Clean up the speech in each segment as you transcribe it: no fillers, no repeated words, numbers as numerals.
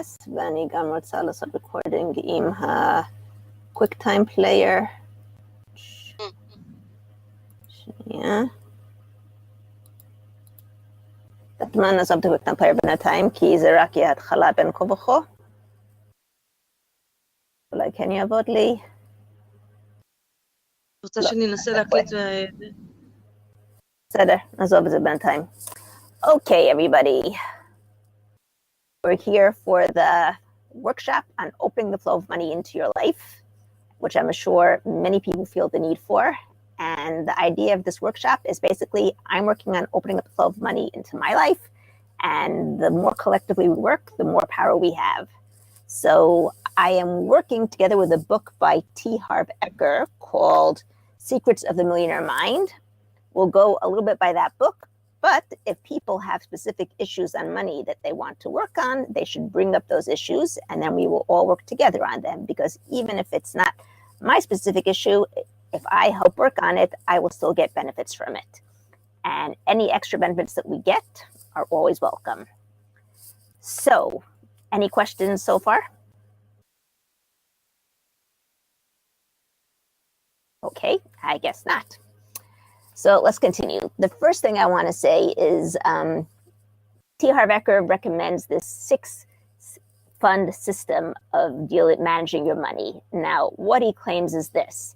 OBS, ואני גם רוצה לעשות recording עם ה-QuickTime Player. שנייה. הזמן נעזוב את ה-QuickTime Player בינתיים, כי זה רק יהיה התחלה בין כה וכה. אולי כן יעבוד לי. רוצה שננסה להקליט... בסדר, נעזוב את זה בינתיים. Okay, everybody. We're here for the workshop on opening the flow of money into your life, which I'm sure many people feel the need for. And the idea of this workshop is basically I'm working on opening up the flow of money into my life. And the more collectively we work, the more power we have. So I am working together with a book by T. Harv Eker called Secrets of the Millionaire Mind. We'll go a little bit by that book. But if people have specific issues on money that they want to work on, they should bring up those issues, and then we will all work together on them. Because even if it's not my specific issue, if I help work on it, I will still get benefits from it. And any extra benefits that we get are always welcome. So, any questions so far? Okay, I guess not. So let's continue. The first thing I want to say is T. Harv Eker recommends this 6-fund system of managing your money. Now, what he claims is this.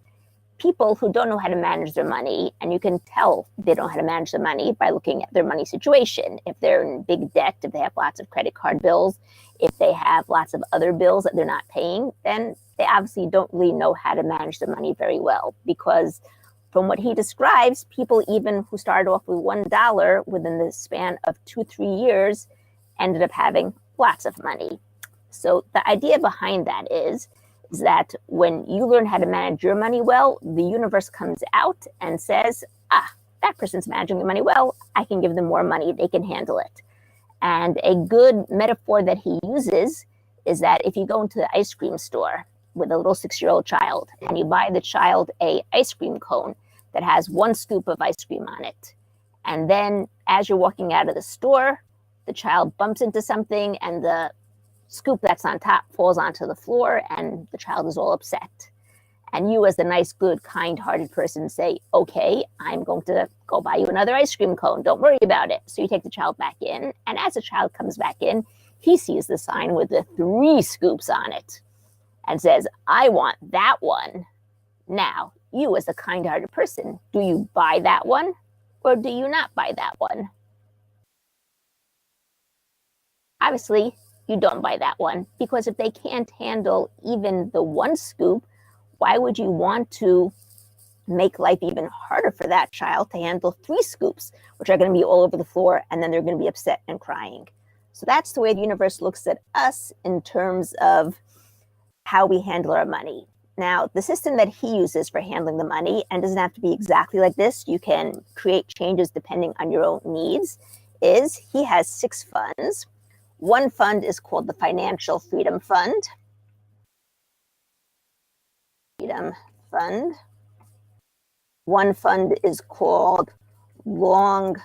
People who don't know how to manage their money, and you can tell they don't know how to manage their money by looking at their money situation. If they're in big debt, if they have lots of credit card bills, if they have lots of other bills that they're not paying, then they obviously don't really know how to manage their money very well, because from what he describes, people even who started off with $1 within the span of 2-3 years ended up having lots of money. So the idea behind that is that when you learn how to manage your money well, the universe comes out and says, that person's managing their money well, I can give them more money, they can handle it. And a good metaphor that he uses is that if you go into the ice cream store with a little 6-year-old child and you buy the child an ice cream cone that has 1 scoop of ice cream on it. And then as you're walking out of the store, the child bumps into something and the scoop that's on top falls onto the floor and the child is all upset. And you as the nice, good, kind-hearted person say, okay, I'm going to go buy you another ice cream cone. Don't worry about it. So you take the child back in. And as the child comes back in, he sees the sign with the 3 scoops on it and says, I want that one. Now, you as a kind-hearted person, do you buy that one or do you not buy that one? Obviously, you don't buy that one, because if they can't handle even the 1 scoop, why would you want to make life even harder for that child to handle 3 scoops, which are going to be all over the floor, and then they're going to be upset and crying? So that's the way the universe looks at us in terms of how we handle our money. Now, the system that he uses for handling the money, and doesn't have to be exactly like this, you can create changes depending on your own needs, is he has 6 funds. 1 fund is called the Financial Freedom Fund. Freedom Fund. 1 fund is called Long-Term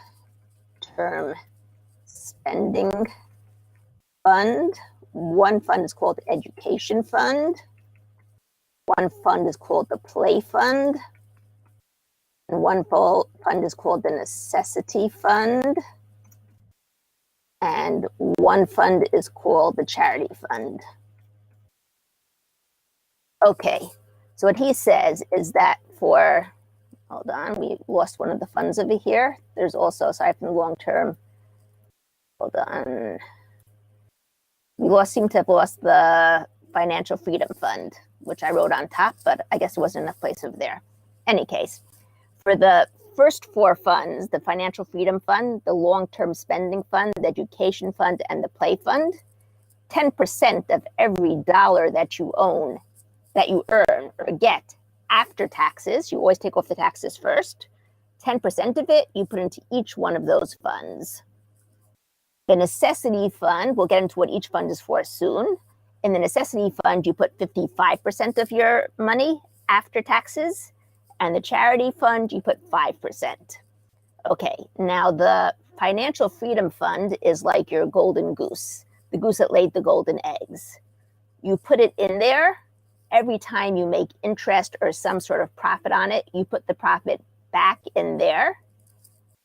Spending Fund. 1 fund is called Education Fund. 1 fund is called the Play Fund. And 1 fund is called the Necessity Fund. And 1 fund is called the Charity Fund. Okay, so what he says is that for, hold on, we lost one of the funds over here. There's also, aside from the long-term, hold on. We seem to have lost the Financial Freedom Fund, which I wrote on top, but I guess there wasn't enough place over there. Any case, for the first 4 funds, the Financial Freedom Fund, the Long-Term Spending Fund, the Education Fund, and the Play Fund, 10% of every dollar that you own, that you earn or get after taxes, you always take off the taxes first, 10% of it you put into each one of those funds. The Necessity Fund, we'll get into what each fund is for soon. In the Necessity Fund, you put 55% of your money after taxes, and the Charity Fund, you put 5%. Okay, now the Financial Freedom Fund is like your golden goose. the goose that laid the golden eggs. You put it in there. Every time you make interest or some sort of profit on it, you put the profit back in there,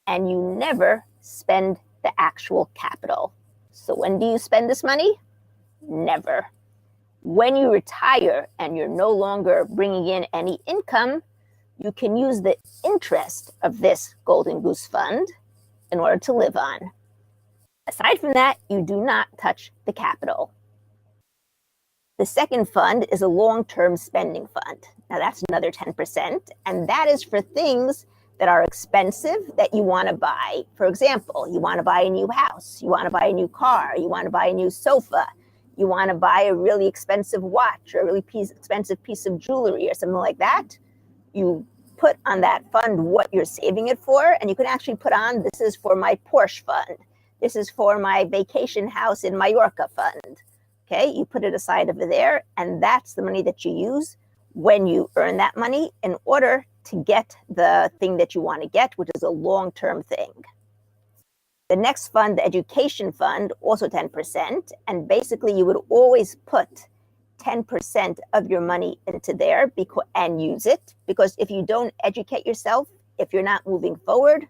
and you never spend the actual capital. So when do you spend this money? Never. When you retire and you're no longer bringing in any income, you can use the interest of this Golden Goose Fund in order to live on. Aside from that, you do not touch the capital. The second fund is a long-term spending fund. Now that's another 10%, and that is for things that are expensive that you want to buy. For example, you want to buy a new house, you want to buy a new car, you want to buy a new sofa, you want to buy a really expensive watch or a really expensive piece of jewelry or something like that. You put on that fund what you're saving it for, and you can actually put on, this is for my Porsche fund, this is for my vacation house in Mallorca fund. Okay, you put it aside over there, and that's the money that you use when you earn that money in order to get the thing that you want to get, which is a long-term thing. The next fund, the education fund, also 10%, and basically you would always put 10% of your money into there and use it, because if you don't educate yourself, if you're not moving forward,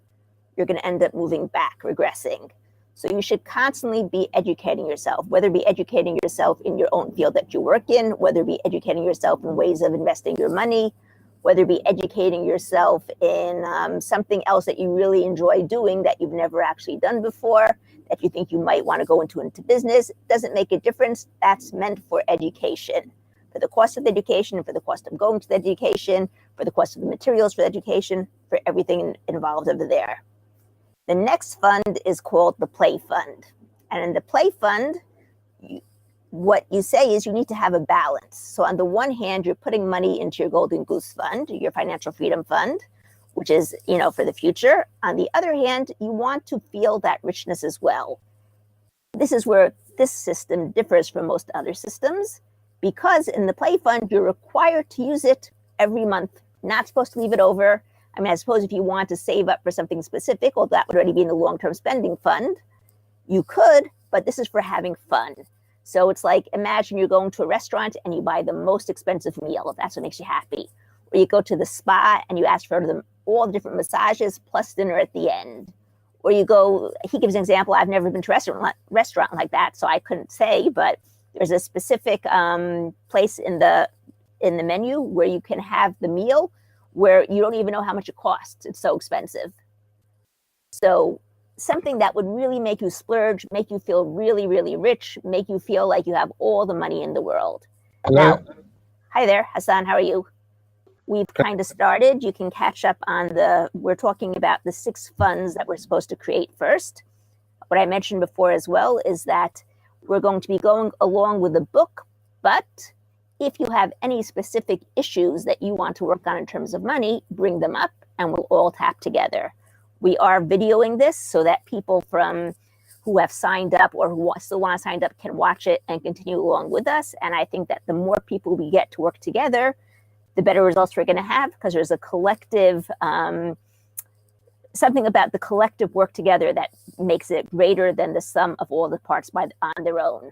you're going to end up moving back, regressing. So you should constantly be educating yourself, whether it be educating yourself in your own field that you work in, whether it be educating yourself in ways of investing your money, whether it be educating yourself in something else that you really enjoy doing that you've never actually done before, that you think you might want to go into business. It doesn't make a difference. That's meant for education, for the cost of the education, for the cost of going to the education, for the cost of the materials for the education, for everything involved over there. The next fund is called the Play Fund. And in the Play Fund, what you say is you need to have a balance. So on the one hand, you're putting money into your Golden Goose Fund, your Financial Freedom Fund, which is, for the future. On the other hand, you want to feel that richness as well. This is where this system differs from most other systems, because in the Play Fund, you're required to use it every month, not supposed to leave it over. I mean, I suppose if you want to save up for something specific, well, that would already be in the long-term spending fund. You could, but this is for having fun. So it's like, imagine you're going to a restaurant and you buy the most expensive meal, if that's what makes you happy. Or you go to the spa and you ask for all the different massages plus dinner at the end. Or you go, he gives an example, I've never been to a restaurant like that, so I couldn't say, but there's a specific place in the menu where you can have the meal where you don't even know how much it costs. It's so expensive. So something that would really make you splurge, make you feel really, really rich, make you feel like you have all the money in the world. Hello. Now, hi there, Hassan, how are you? We've kind of started. You can catch up on we're talking about the 6 funds that we're supposed to create first. What I mentioned before as well is that we're going to be going along with the book, but if you have any specific issues that you want to work on in terms of money, bring them up and we'll all tap together. We are videoing this so that people who have signed up or who still want to sign up can watch it and continue along with us. And I think that the more people we get to work together, the better results we're going to have, because there's a collective, something about the collective work together that makes it greater than the sum of all the parts on their own.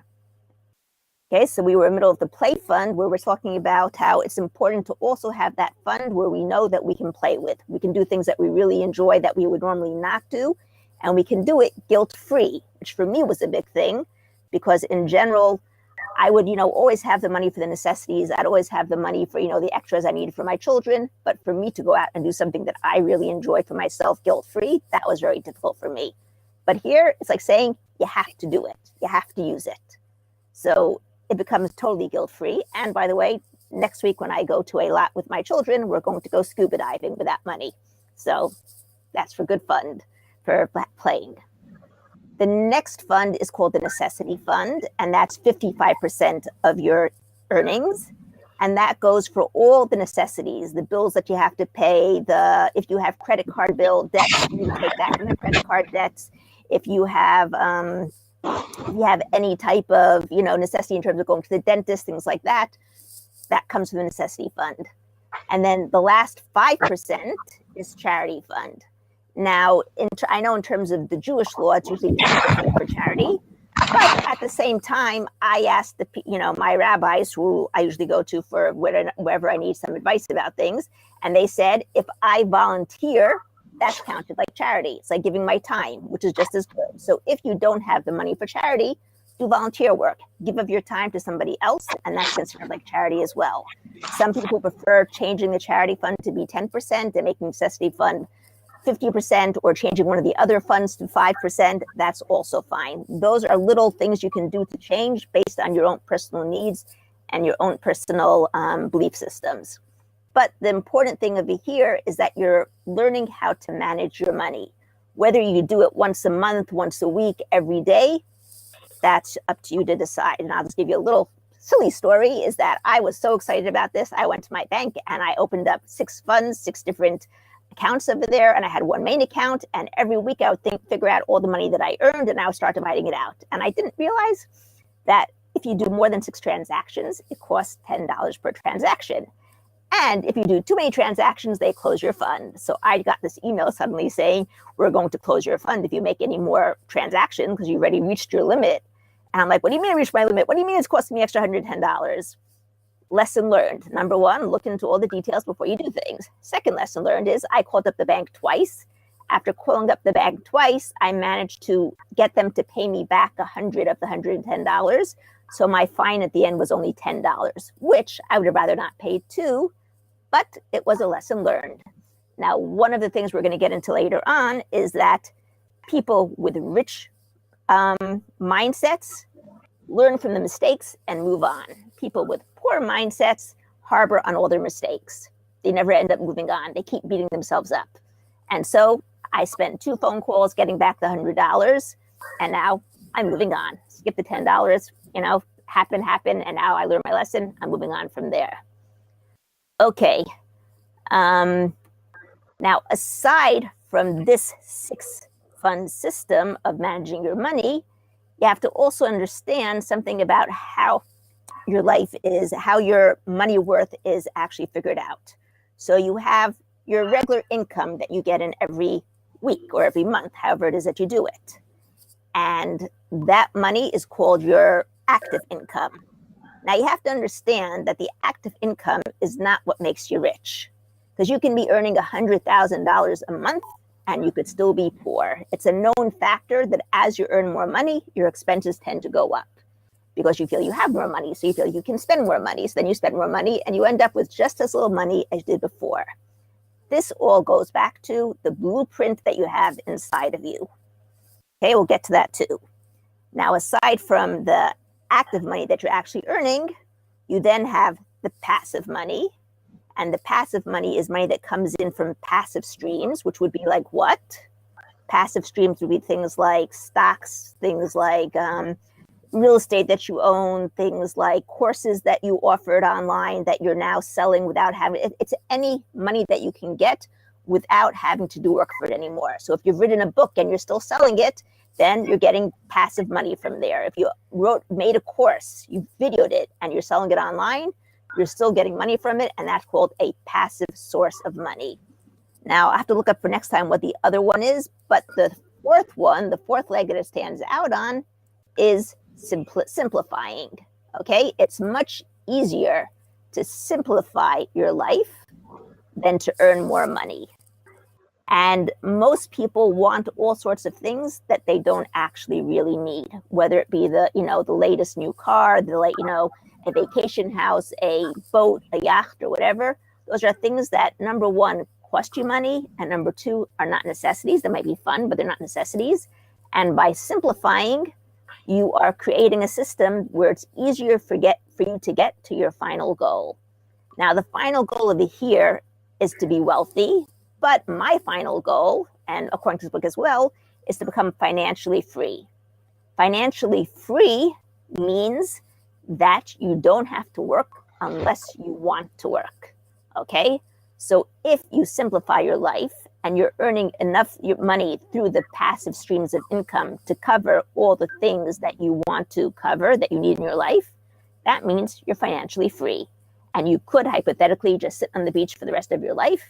Okay, so we were in the middle of the Play Fund, where we're talking about how it's important to also have that fund where we know that we can play with. We can do things that we really enjoy that we would normally not do, and we can do it guilt-free, which for me was a big thing, because in general, I would, always have the money for the necessities. I'd always have the money for, the extras I needed for my children. But for me to go out and do something that I really enjoy for myself guilt-free, that was very difficult for me. But here, it's like saying you have to do it. You have to use it. So it becomes totally guilt-free. And by the way, next week when I go to a lot with my children, we're going to go scuba diving with that money. So that's for good fun, for playing. The next fund is called the Necessity Fund, and that's 55% of your earnings. And that goes for all the necessities, the bills that you have to pay, if you have credit card bill debts, you take that from the credit card debts. If you have any type of, necessity in terms of going to the dentist, things like that, that comes from the Necessity Fund. And then the last 5% is Charity Fund. Now, I know in terms of the Jewish law, it's usually 10% for charity, But at the same time, I asked my rabbis, who I usually go to for wherever I need some advice about things, and they said if I volunteer, that's counted like charity. It's like giving my time, which is just as good. So if you don't have the money for charity, do volunteer work. Give of your time to somebody else, and that's considered like charity as well. Some people prefer changing the charity fund to be 10% and making necessity fund 50%, or changing one of the other funds to 5%, that's also fine. Those are little things you can do to change based on your own personal needs and your own personal belief systems. But the important thing over here is that you're learning how to manage your money. Whether you do it once a month, once a week, every day, that's up to you to decide. And I'll just give you a little silly story, is that I was so excited about this. I went to my bank and I opened up 6 funds, 6 different accounts over there, and I had one main account, and every week I would figure out all the money that I earned, and I would start dividing it out. And I didn't realize that if you do more than 6 transactions, it costs $10 per transaction. And if you do too many transactions, they close your fund. So I got this email suddenly saying, we're going to close your fund if you make any more transactions because you already reached your limit. And I'm like, what do you mean I reached my limit? What do you mean it's costing me extra $110? Lesson learned. Number one, look into all the details before you do things. Second lesson learned is I called up the bank twice. After calling up the bank twice, I managed to get them to pay me back $100 of the $110. So my fine at the end was only $10, which I would have rather not paid too, but it was a lesson learned. Now, one of the things we're going to get into later on is that people with rich mindsets learn from the mistakes and move on. People with poor mindsets harbor on all their mistakes. They never end up moving on. They keep beating themselves up. And so I spent 2 phone calls getting back the $100, and now I'm moving on. Skip the $10, happen, and now I learned my lesson. I'm moving on from there. Okay. Now, aside from this 6-fund system of managing your money, you have to also understand something about how your life is, how your money worth is actually figured out. So you have your regular income that you get in every week or every month, however it is that you do it. And that money is called your active income. Now you have to understand that the active income is not what makes you rich, because you can be earning $100,000 a month and you could still be poor. It's a known factor that as you earn more money, your expenses tend to go up because you feel you have more money. So you feel you can spend more money. So then you spend more money and you end up with just as little money as you did before. This all goes back to the blueprint that you have inside of you. Okay, we'll get to that too. Now, aside from the active money that you're actually earning, you then have the passive money. And the passive money is money that comes in from passive streams, which would be like what? Passive streams would be things like stocks, things like real estate that you own, things like courses that you offered online that you're now selling without having, it's any money that you can get without having to do work for it anymore. So if you've written a book and you're still selling it, then you're getting passive money from there. If you made a course, you videoed it and you're selling it online, you're still getting money from it, and that's called a passive source of money. Now, I have to look up for next time what the other one is, but the fourth leg that it stands out on is simplifying, okay? It's much easier to simplify your life than to earn more money. And most people want all sorts of things that they don't actually really need, whether it be the latest new car, a vacation house, a boat, a yacht, or whatever. Those are things that, number one, cost you money, and number two, are not necessities. They might be fun, but they're not necessities. And by simplifying, you are creating a system where it's easier for you to get to your final goal. Now, the final goal over here is to be wealthy, but my final goal, and according to this book as well, is to become financially free. Financially free means that you don't have to work unless you want to work, okay? So if you simplify your life and you're earning enough money through the passive streams of income to cover all the things that you want to cover, that you need in your life, that means you're financially free. And you could hypothetically just sit on the beach for the rest of your life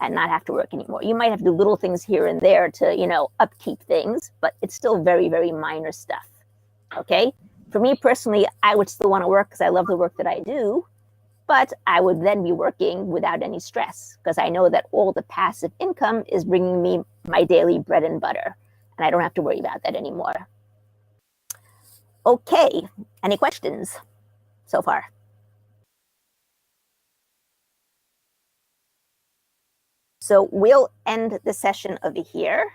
and not have to work anymore. You might have to do little things here and there to, upkeep things, but it's still very, very minor stuff. Okay. For me personally, I would still want to work because I love the work that I do, but I would then be working without any stress because I know that all the passive income is bringing me my daily bread and butter, and I don't have to worry about that anymore. Okay. Any questions so far? So we'll end the session over here.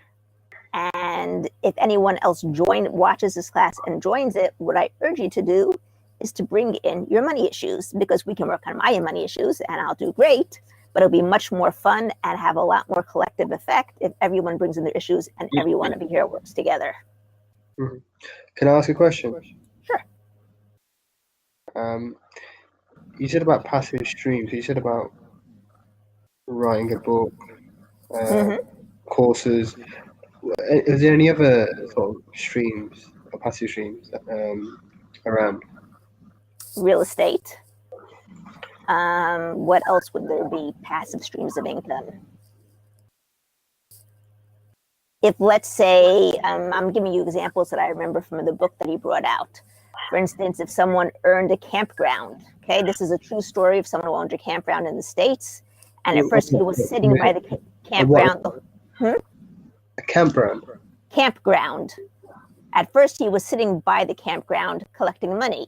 And if anyone else watches this class and joins it, what I urge you to do is to bring in your money issues, because we can work on my money issues and I'll do great, but it'll be much more fun and have a lot more collective effect if everyone brings in their issues and everyone over here works together. Mm-hmm. Can I ask a question? Sure. You said about passive streams. You said about writing a book, courses. Is there any other sort of streams or passive streams around? Real estate. What else would there be? Passive streams of income. If, let's say, I'm giving you examples that I remember from the book that he brought out. For instance, if someone earned a campground, okay, this is a true story of someone who owned a campground in the States, and at first he was sitting by the campground. A campground? Campground. At first he was sitting by the campground collecting money.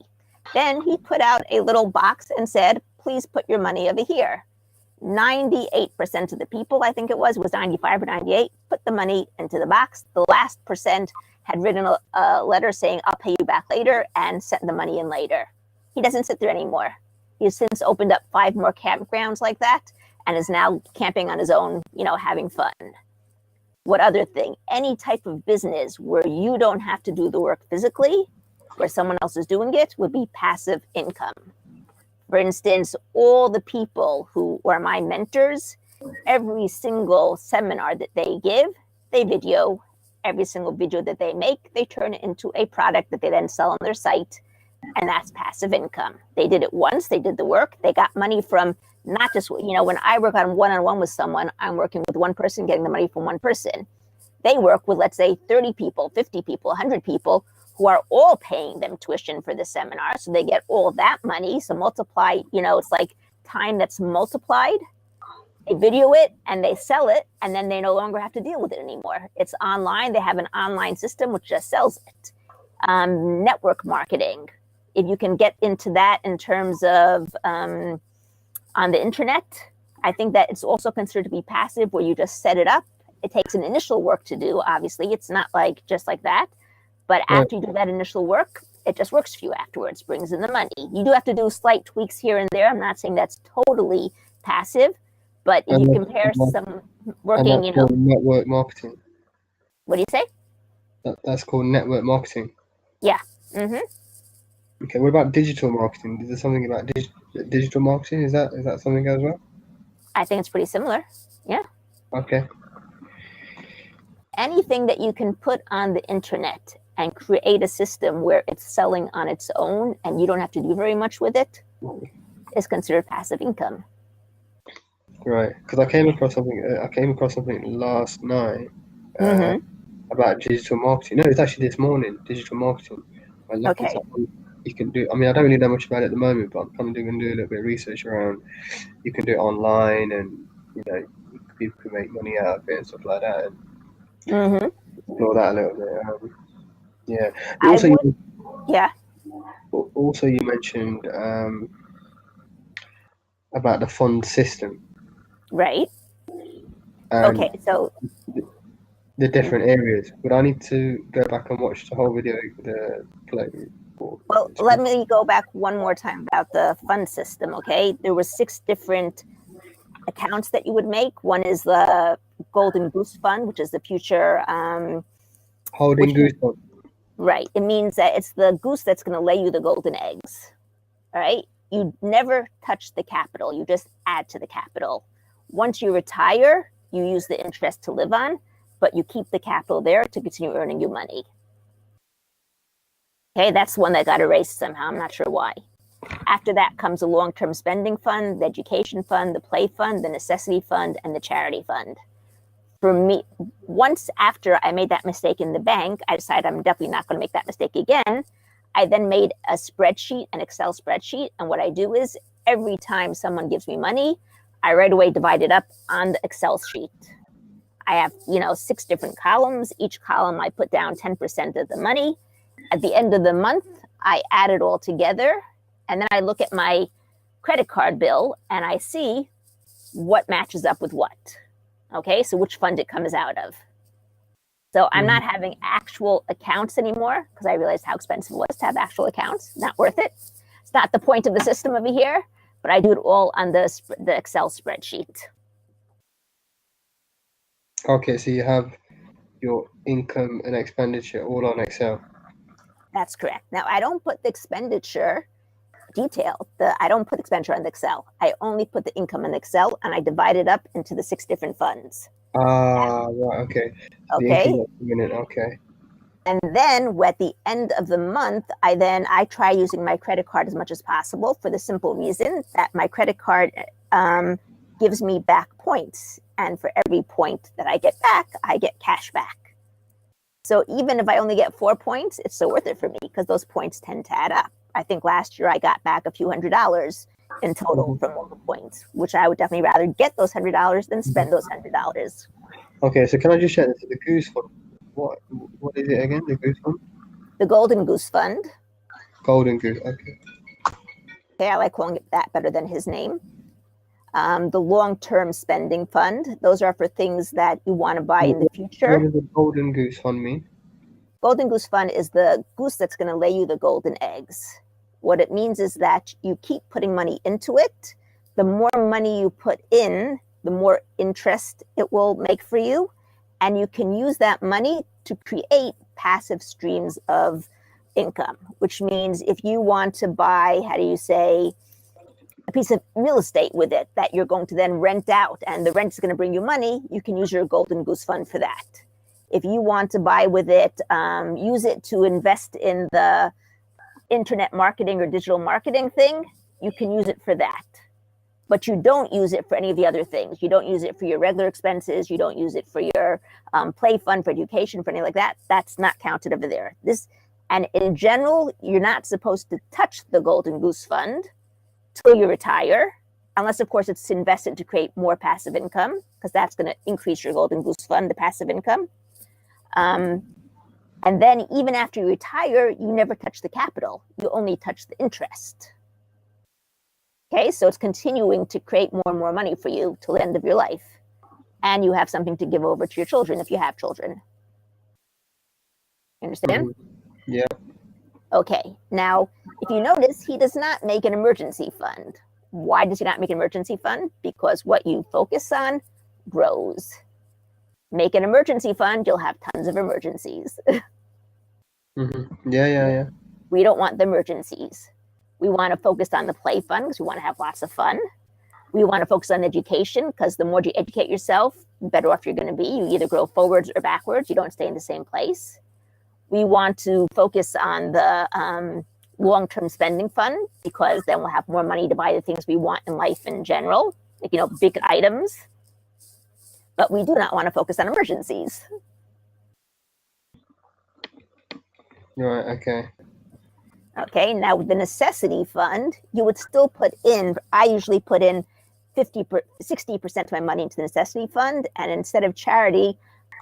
Then he put out a little box and said, please put your money over here. 98% of the people, I think it was 95 or 98, put the money into the box. The last percent had written a letter saying, I'll pay you back later, and sent the money in later. He doesn't sit there anymore. He has since opened up 5 more campgrounds like that and is now camping on his own, having fun. What other thing? Any type of business where you don't have to do the work physically, where someone else is doing it, would be passive income. For instance, all the people who are my mentors, every single seminar that they give, they video. Every single video that they make, they turn it into a product that they then sell on their site, and that's passive income. They did it once, they did the work, they got money from not just, when I work on one-on-one with someone, I'm working with one person, getting the money from one person. They work with, let's say, 30 people, 50 people, 100 people, who are all paying them tuition for the seminar. So they get all that money. So multiply, it's like time that's multiplied. They video it and they sell it, and then they no longer have to deal with it anymore. It's online. They have an online system which just sells it. Network marketing. If you can get into that in terms of on the internet, I think that it's also considered to be passive, where you just set it up. It takes an initial work to do, obviously. It's not like just like that. But after you do that initial work, it just works for you afterwards, brings in the money. You do have to do slight tweaks here and there. I'm not saying that's totally passive, but if you compare some working, network marketing. What do you say? That's called network marketing. Yeah. Mm-hmm. Okay, what about digital marketing? Is there something about digital marketing? Is that something as well? I think it's pretty similar. Yeah. Okay. Anything that you can put on the internet and create a system where it's selling on its own and you don't have to do very much with it is considered passive income. Right, because I came across something last night about digital marketing. No, it's actually this morning. Digital marketing. Okay. You can do. I mean, I don't really know much about it at the moment, but I'm kind of going to do a little bit of research around. You can do it online, and people can make money out of it and stuff like that. And explore that a little bit. Yeah. Also, you mentioned about the fund system. Right. Okay, so the different areas. Would I need to go back and watch the whole video? Well, let me go back one more time about the fund system. Okay, there were 6 different accounts that you would make. One is the Golden Goose Fund, which is the future holding goose fund. Right. It means that it's the goose that's going to lay you the golden eggs. All right. You never touch the capital. You just add to the capital. Once you retire, you use the interest to live on, but you keep the capital there to continue earning you money. Okay, that's one that got erased somehow. I'm not sure why. After that comes a long-term spending fund, the education fund, the play fund, the necessity fund, and the charity fund. For me, once after I made that mistake in the bank, I decided I'm definitely not going to make that mistake again. I then made a spreadsheet, an Excel spreadsheet. And what I do is every time someone gives me money, I right away divide it up on the Excel sheet. I have, 6 different columns. Each column I put down 10% of the money. At the end of the month, I add it all together. And then I look at my credit card bill and I see what matches up with what. Okay, so which fund it comes out of. So I'm not having actual accounts anymore because I realized how expensive it was to have actual accounts. Not worth it. It's not the point of the system over here, but I do it all on the Excel spreadsheet. Okay, so you have your income and expenditure all on Excel. That's correct. Now, I don't put the expenditure detail. I don't put expenditure on the Excel. I only put the income in Excel, and I divide it up into the 6 different funds. Right, okay. So okay. Okay. And then at the end of the month, I try using my credit card as much as possible for the simple reason that my credit card gives me back points. And for every point that I get back, I get cash back. So even if I only get 4 points, it's still worth it for me because those points tend to add up. I think last year I got back a few $100s in total from all the points, which I would definitely rather get those $100 than spend those $100. Okay, so can I just check this? The Goose Fund. What is it again? The Goose Fund? The Golden Goose Fund. Golden Goose. Okay. Okay, I like calling it that better than his name. The long-term spending fund. Those are for things that you want to buy in the future. What does the Golden Goose Fund mean? Golden Goose Fund is the goose that's going to lay you the golden eggs. What it means is that you keep putting money into it. The more money you put in, the more interest it will make for you. And you can use that money to create passive streams of income, which means if you want to buy, a piece of real estate with it that you're going to then rent out and the rent is going to bring you money, you can use your Golden Goose Fund for that. If you want to buy with it, use it to invest in the internet marketing or digital marketing thing, you can use it for that. But you don't use it for any of the other things. You don't use it for your regular expenses. You don't use it for your play fund, for education, for anything like that. That's not counted over there. And in general, you're not supposed to touch the Golden Goose Fund till you retire, unless, of course, it's invested to create more passive income, because that's going to increase your Golden Goose Fund, the passive income. And then even after you retire, you never touch the capital. You only touch the interest. Okay, so it's continuing to create more and more money for you till the end of your life. And you have something to give over to your children if you have children. You understand? Yeah. Okay, now, if you notice, he does not make an emergency fund. Why does he not make an emergency fund? Because what you focus on grows. Make an emergency fund, you'll have tons of emergencies. Yeah. We don't want the emergencies. We want to focus on the play fund because we want to have lots of fun. We want to focus on education because the more you educate yourself, the better off you're going to be. You either grow forwards or backwards. You don't stay in the same place. We want to focus on the long-term spending fund because then we'll have more money to buy the things we want in life in general, like, big items. But we do not want to focus on emergencies. Right, okay. Okay, now with the necessity fund, you would still put in, I usually put in 60% of my money into the necessity fund, and instead of charity,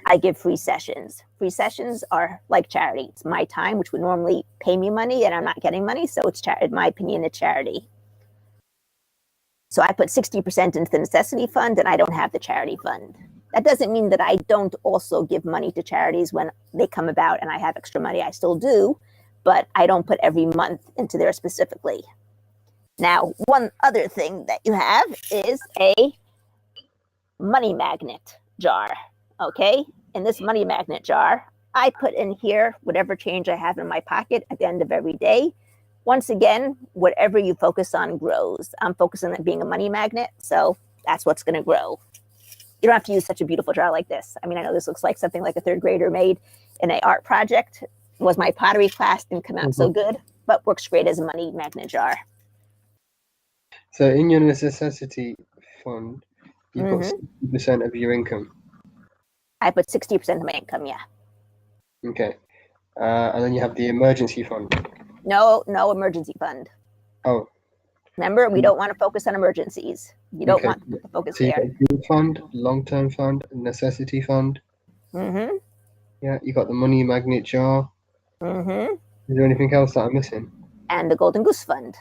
I give free sessions. Free sessions are like charity. It's my time, which would normally pay me money, and I'm not getting money, so it's, in my opinion, a charity. So I put 60% into the necessity fund, and I don't have the charity fund. That doesn't mean that I don't also give money to charities when they come about and I have extra money. I still do, but I don't put every month into there specifically. Now, one other thing that you have is a money magnet jar, okay? In this money magnet jar, I put in here whatever change I have in my pocket at the end of every day. Once again, whatever you focus on grows. I'm focusing on being a money magnet, so that's what's going to grow. You don't have to use such a beautiful jar like this. I mean, I know this looks like something like a third grader made in an art project. Was my pottery class, didn't come out so good, but works great as a money magnet jar. So in your necessity fund, you put 60% of your income. I put 60% of my income, yeah. Okay. And then you have the emergency fund. No emergency fund. Oh, Remember, we don't want to focus on emergencies. You don't okay. want to focus So you there. got group fund, long-term fund, necessity fund. Mm-hmm. Yeah, you got the money magnet jar. Mm-hmm. Is there anything else that I'm missing? And the golden goose fund.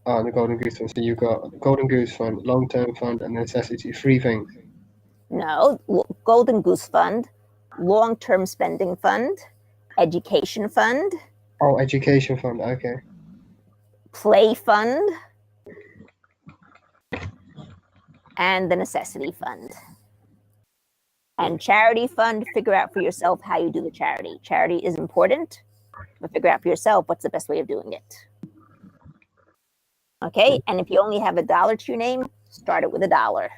Ah, the golden goose fund. So you got golden goose fund, long-term fund, and necessity. Three things. No, golden goose fund, long-term spending fund, education fund, Oh, education fund. Okay. play fund, and the necessity fund. And charity fund, figure out for yourself how you do the charity. Charity is important, but figure out for yourself what's the best way of doing it. Okay, and if you only have $1 to your name, start it with $1.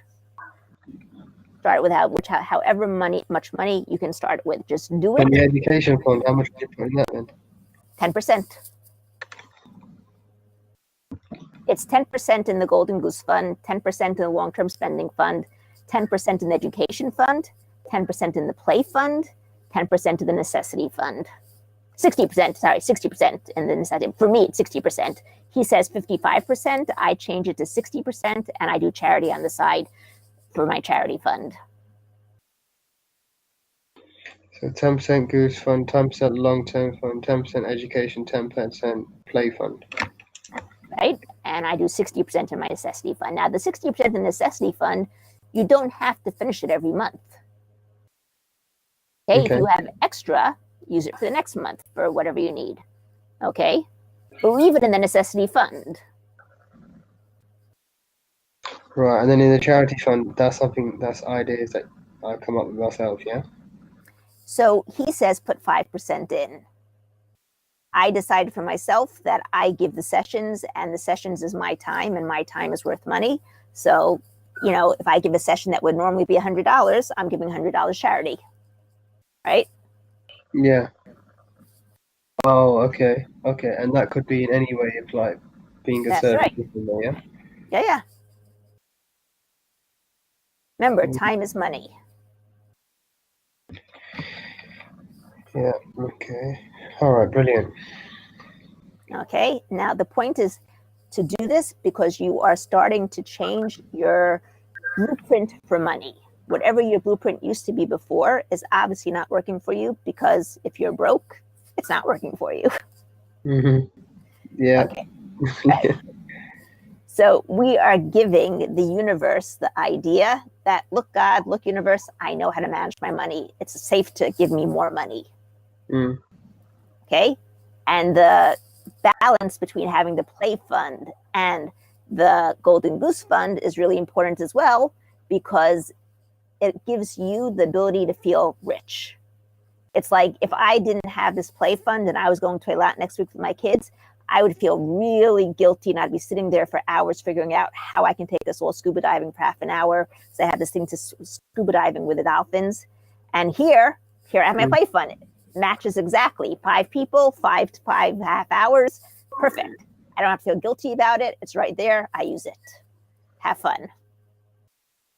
Start it with however much money you can start it with. Just do it. And the education fund, how much did you put in that then? 10%. It's 10% in the Golden Goose Fund, 10% in the Long-Term Spending Fund, 10% in the Education Fund, 10% in the Play Fund, 10% in the Necessity Fund. 60% in the necessity. For me, it's 60%. He says 55%. I change it to 60%, and I do charity on the side for my charity fund. So 10% goose fund, 10% long-term fund, 10% education, 10% play fund. Right? And I do 60% in my necessity fund. Now, the 60% in the necessity fund, you don't have to finish it every month. Okay? If you have extra, use it for the next month for whatever you need. Okay? But leave it in the necessity fund. Right, and then in the charity fund, that's ideas that I come up with myself, yeah? So he says put 5% in. I decided for myself that I give the sessions, and the sessions is my time, and my time is worth money. So, if I give a session that would normally be $100, I'm giving $100 charity. Right? Yeah. Oh, okay. Okay. And that could be in any way of like being a That's service, right. yeah? Yeah. Remember, time is money. Yeah, okay. All right, brilliant. Okay, now the point is to do this because you are starting to change your blueprint for money. Whatever your blueprint used to be before is obviously not working for you, because if you're broke, it's not working for you. Mm-hmm. Yeah. Okay. Right. So we are giving the universe the idea that, look, God, look, universe, I know how to manage my money. It's safe to give me more money. Mm. Okay. And the balance between having the play fund and the golden goose fund is really important as well, because it gives you the ability to feel rich. It's like if I didn't have this play fund and I was going to a lot next week with my kids, I would feel really guilty, and I'd be sitting there for hours figuring out how I can take us all scuba diving for half an hour. So I have this thing to scuba diving with the dolphins. And here I have my play fund. It matches exactly 5 people, 5 hours. Perfect. I don't have to feel guilty about it. It's right there. I use it. Have fun.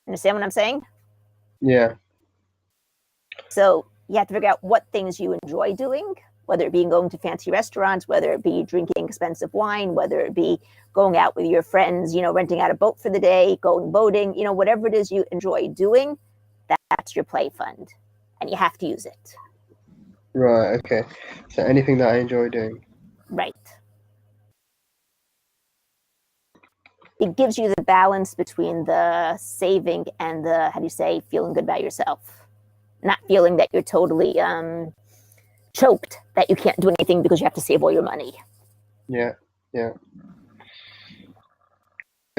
Understand what I'm saying? Yeah. So you have to figure out what things you enjoy doing, whether it be going to fancy restaurants, whether it be drinking expensive wine, whether it be going out with your friends, renting out a boat for the day, going boating, whatever it is you enjoy doing, that's your play fund. And you have to use it. Right, okay. So anything that I enjoy doing. Right. It gives you the balance between the saving and the, feeling good about yourself. Not feeling that you're totally choked, that you can't do anything because you have to save all your money. Yeah.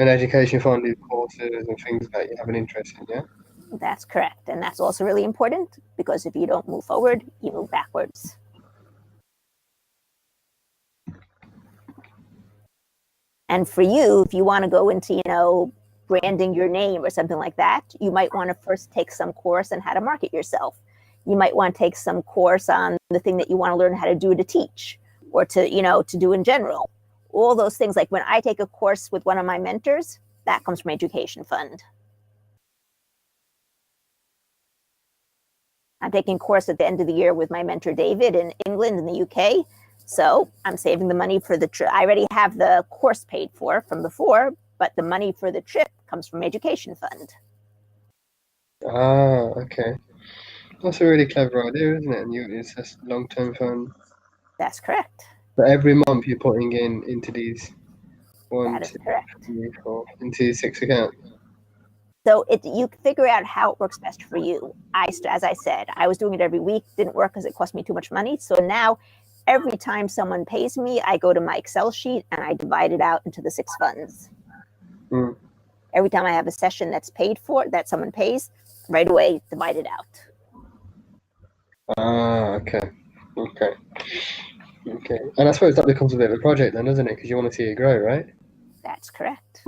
An education fund is courses and things that you have an interest in, yeah? That's correct. And that's also really important, because if you don't move forward, you move backwards. And for you, if you want to go into, branding your name or something like that, you might want to first take some course on how to market yourself. You might want to take some course on the thing that you want to learn how to do to teach, or to do in general. All those things. Like when I take a course with one of my mentors, that comes from education fund. I'm taking a course at the end of the year with my mentor, David, in England, in the UK. So I'm saving the money for the trip. I already have the course paid for from before, but the money for the trip comes from education fund. Ah, okay. That's a really clever idea, isn't it? And it's a long-term fund. That's correct. But every month you're putting into these one, That is two, correct. 3, 4, into 6 accounts. So you figure out how it works best for you. As I said, I was doing it every week. Didn't work because it cost me too much money. So now, every time someone pays me, I go to my Excel sheet and I divide it out into the 6 funds. Mm. Every time I have a session that's paid for, that someone pays, right away, divide it out. Ah, okay. And I suppose that becomes a bit of a project then, doesn't it? Because you want to see it grow, right? That's correct.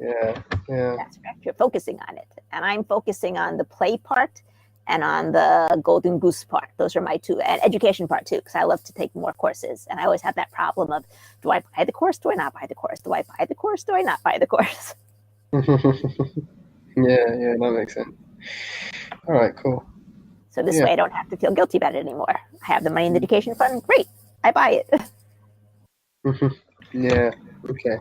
Yeah. That's correct. You're focusing on it. And I'm focusing on the play part and on the golden goose part. Those are my 2, and education part too, because I love to take more courses. And I always have that problem of, do I buy the course? Do I not buy the course? Do I buy the course? Do I not buy the course? Yeah, that makes sense. All right, cool. So this way I don't have to feel guilty about it anymore. I have the money in the education fund. Great. I buy it. Yeah, okay.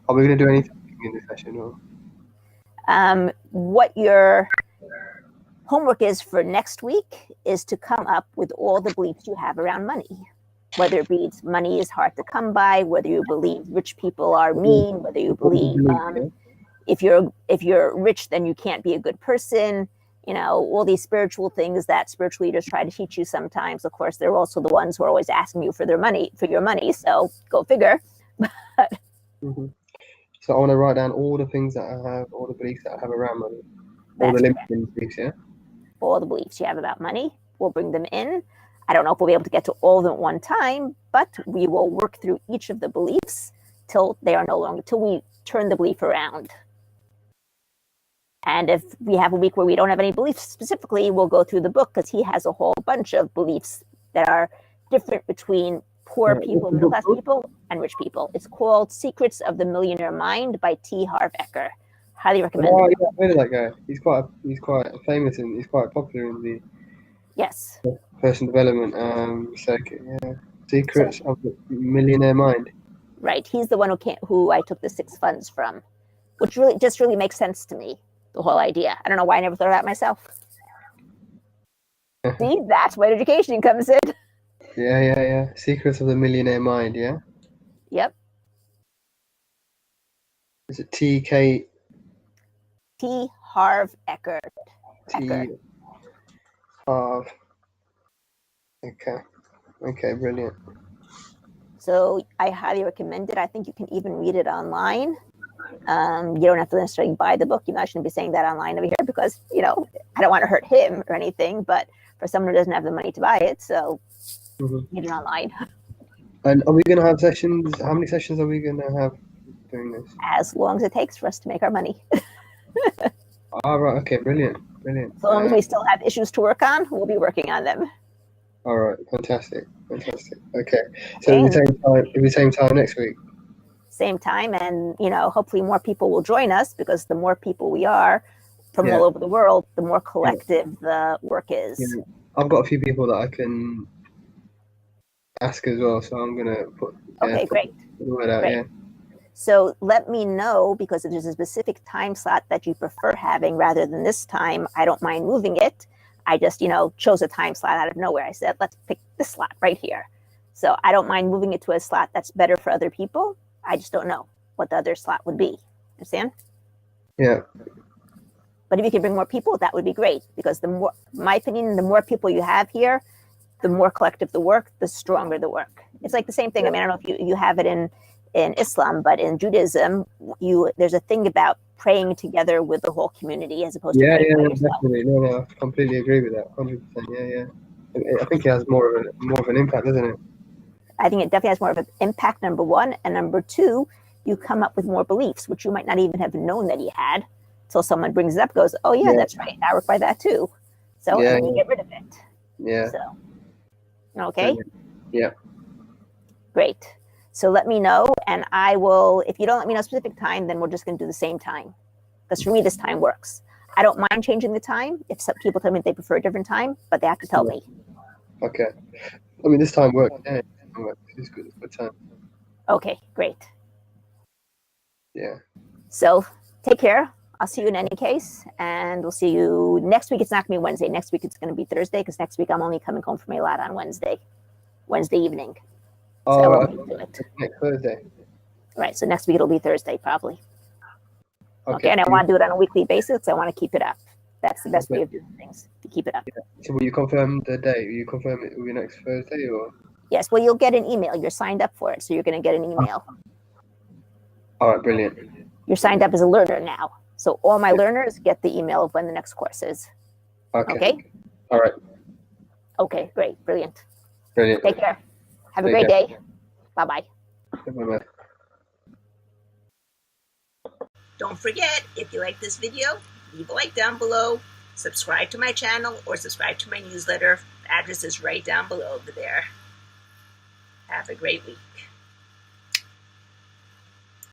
Are we going to do anything in this session? Or? What your homework is for next week is to come up with all the beliefs you have around money. Whether it be money is hard to come by, whether you believe rich people are mean, whether you believe if you're rich, then you can't be a good person. All these spiritual things that spiritual leaders try to teach you sometimes. Of course, they're also the ones who are always asking you for your money. So go figure. So I want to write down all the things that I have, all the beliefs that I have around money. All the limiting beliefs, yeah? All the beliefs you have about money, we'll bring them in. I don't know if we'll be able to get to all of them at one time, but we will work through each of the beliefs till we turn the belief around. And if we have a week where we don't have any beliefs specifically, we'll go through the book because he has a whole bunch of beliefs that are different between poor people, middle class people, and rich people. It's called Secrets of the Millionaire Mind by T. Harv Eker. Highly recommend it. Yeah, I know that guy. He's quite famous and he's quite popular in the personal development circuit. Yeah, Secrets of the Millionaire Mind. Right, he's the one who I took the 6 funds from, which really makes sense to me. The whole idea. I don't know why I never thought of that myself. See, that's where education comes in. Yeah. Secrets of the Millionaire Mind. Yeah. Yep. Is it T. Harv Eker. T. Harv. Okay, brilliant. So I highly recommend it. I think you can even read it online. You don't have to necessarily buy the book. I shouldn't be saying that online over here because, I don't want to hurt him or anything, but for someone who doesn't have the money to buy it, so get it online. And are we going to have sessions? How many sessions are we going to have doing this? As long as it takes for us to make our money. Right. Okay, brilliant. As long as we still have issues to work on, we'll be working on them. All right, fantastic. Okay, so it'll be same time next week. Same time, and hopefully more people will join us because the more people we are from all over the world, the more collective the work is. Yeah. I've got a few people that I can ask as well, so I'm gonna put. Okay, great. The word out, great. So let me know, because if there's a specific time slot that you prefer having rather than this time, I don't mind moving it. I just, chose a time slot out of nowhere. I said, let's pick this slot right here. So I don't mind moving it to a slot that's better for other people. I just don't know what the other slot would be. Understand? Yeah. But if you can bring more people, that would be great, because my opinion, the more people you have here, the more collective the work, the stronger the work. It's like the same thing. I mean, I don't know if you have it in Islam, but in Judaism, there's a thing about praying together with the whole community as opposed to praying by yourself. Definitely. No, I completely agree with that. 100%. Yeah. I think it has more of an impact, doesn't it? I think it definitely has more of an impact, number one, and number two, you come up with more beliefs, which you might not even have known that you had, until someone brings it up, goes, "Oh yeah, that's right, I work by that too." So and then you get rid of it. Yeah. So, okay. Yeah. Great. So let me know, and I will. If you don't let me know a specific time, then we're just going to do the same time, because for me this time works. I don't mind changing the time if some people tell me they prefer a different time, but they have to tell me. Okay. I mean, this time works. Yeah, it's good. It's good time. Okay, great. Yeah. So take care. I'll see you in any case, and we'll see you next week. It's not going to be Wednesday. Next week it's going to be Thursday, because next week I'm only coming home from a lot on Wednesday evening. So I Oh, won't be doing it. next Thursday. Right. So next week it'll be Thursday probably. Okay. And I So want to do it on a weekly basis. I want to keep it up. That's the best Okay. way of doing things, to keep it up. Yeah. So will you confirm the date? Will you confirm it will be next Thursday or? Yes. Well, you'll get an email. You're signed up for it, so you're going to get an email. All right, brilliant. You're signed up as a learner now, so all my Yeah. learners get the email of when the next course is. Okay. Okay. All right. Okay. Great. Brilliant. Brilliant. Take care. Have a Take great care. day. Bye-bye. Bye-bye. Don't forget, if you like this video, leave a like down below, subscribe to my channel, or subscribe to my newsletter. The address is right down below over there. Have a great week.